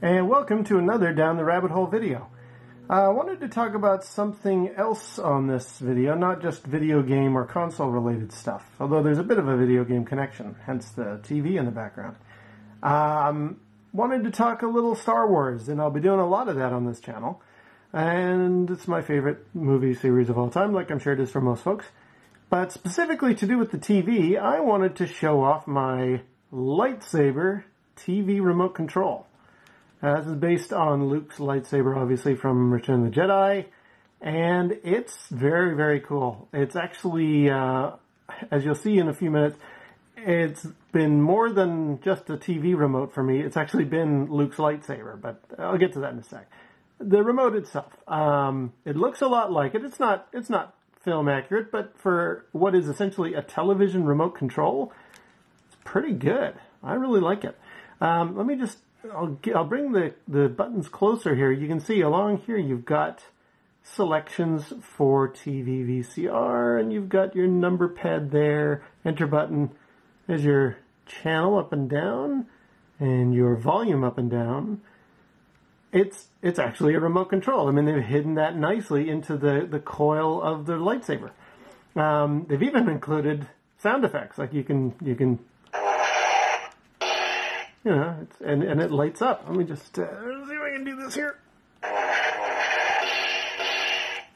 and welcome to another Down the Rabbit Hole video. I wanted to talk about something else on this video, not just video game or console related stuff, although there's a bit of a video game connection, hence the TV in the background. Wanted to talk a little Star Wars, and I'll be doing a lot of that on this channel, and it's my favorite movie series of all time, like I'm sure it is for most folks. But specifically to do with the TV, I wanted to show off my Lightsaber TV remote control. This is based on Luke's lightsaber, obviously, from Return of the Jedi, and it's very, very cool. It's actually, as you'll see in a few minutes, it's been more than just a TV remote for me. It's actually been Luke's lightsaber, but I'll get to that in a sec. The remote itself, it looks a lot like it. It's not film accurate, but for what is essentially a television remote control, it's pretty good. I really like it. Let me just, I'll bring the buttons closer here. You can see along here you've got selections for TV VCR, and you've got your number pad there, enter button. There's your channel up and down, and your volume up and down. It's actually a remote control. I mean, they've hidden that nicely into the coil of the lightsaber. They've even included sound effects, like you can you know, and it lights up. Let me just see if I can do this here.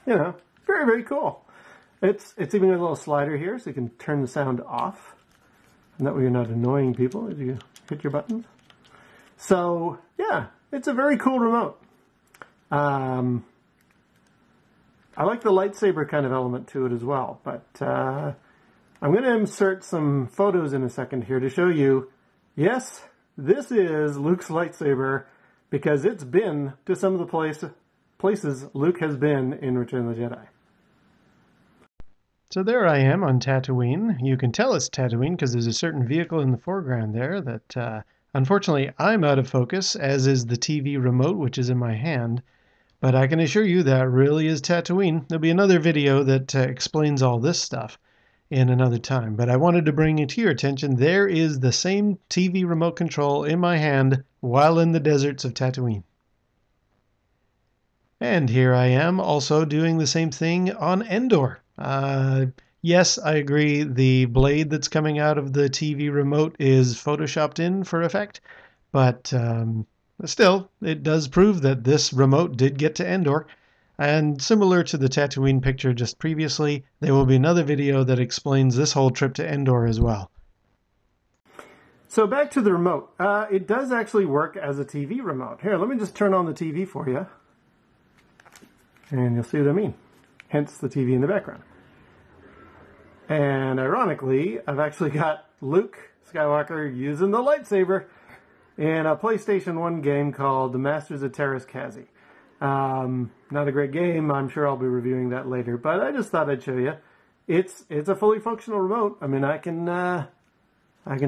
You know, very, very cool. It's even got a little slider here, so you can turn the sound off, and that way you're not annoying people as you hit your buttons. So yeah, it's a very cool remote. I like the lightsaber kind of element to it as well, but I'm going to insert some photos in a second here to show you, yes, this is Luke's lightsaber, because it's been to some of the places Luke has been in Return of the Jedi. So there I am on Tatooine. You can tell it's Tatooine because there's a certain vehicle in the foreground there that, unfortunately, I'm out of focus, as is the TV remote, which is in my hand. But I can assure you that really is Tatooine. There'll be another video that explains all this stuff in another time, but I wanted to bring it to your attention. There is the same TV remote control in my hand while in the deserts of Tatooine. And here I am also doing the same thing on Endor. Yes, I agree, the blade that's coming out of the TV remote is photoshopped in for effect, but still, it does prove that this remote did get to Endor. And similar to the Tatooine picture just previously, there will be another video that explains this whole trip to Endor as well. So back to the remote. It does actually work as a TV remote. Here, let me just turn on the TV for you. And you'll see what I mean. Hence the TV in the background. And ironically, I've actually got Luke Skywalker using the lightsaber in a PlayStation 1 game called The Masters of Terras-Kazi. Not a great game. I'm sure I'll be reviewing that later, but I just thought I'd show you. It's a fully functional remote. I mean, I can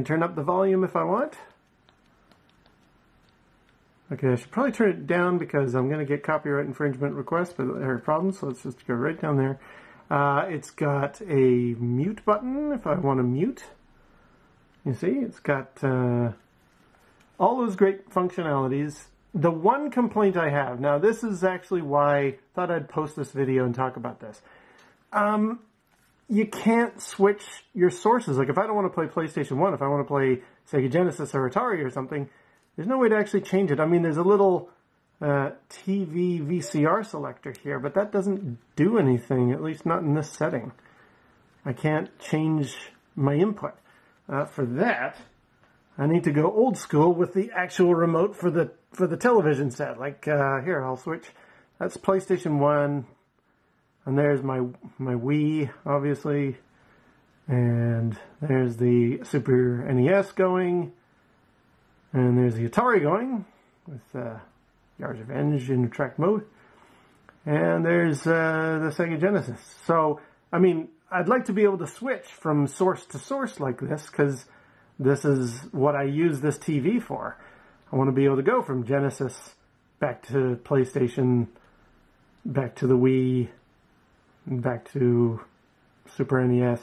turn up the volume if I want. Okay, I should probably turn it down because I'm going to get copyright infringement requests or problems, so let's just go right down there. It's got a mute button if I want to mute. You see, it's got all those great functionalities. The one complaint I have, now this is actually why I thought I'd post this video and talk about this. You can't switch your sources. Like if I don't want to play PlayStation 1, if I want to play Sega Genesis or Atari or something, there's no way to actually change it. I mean, there's a little TV VCR selector here, but that doesn't do anything, at least not in this setting. I can't change my input. For that, I need to go old school with the actual remote for the television set. Like here, I'll switch. That's PlayStation 1, and there's my Wii, obviously, and there's the Super NES going, and there's the Atari going with Yar's Revenge in track mode, and there's the Sega Genesis. So, I mean, I'd like to be able to switch from source to source like this, because this is what I use this TV for. I want to be able to go from Genesis back to PlayStation, back to the Wii, and back to Super NES,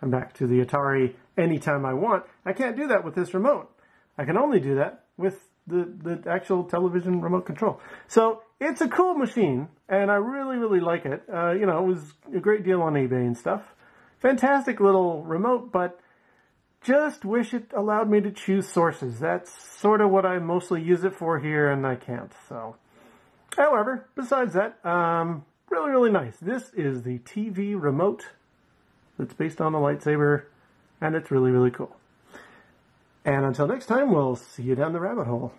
and back to the Atari anytime I want. I can't do that with this remote. I can only do that with the actual television remote control. So it's a cool machine, and I really, really like it. You know, it was a great deal on eBay and stuff. Fantastic little remote, but just wish it allowed me to choose sources. That's sort of what I mostly use it for here, and I can't. So, however, besides that, really, really nice. This is the TV remote that's based on the lightsaber, and it's really, really cool. And until next time, we'll see you down the rabbit hole.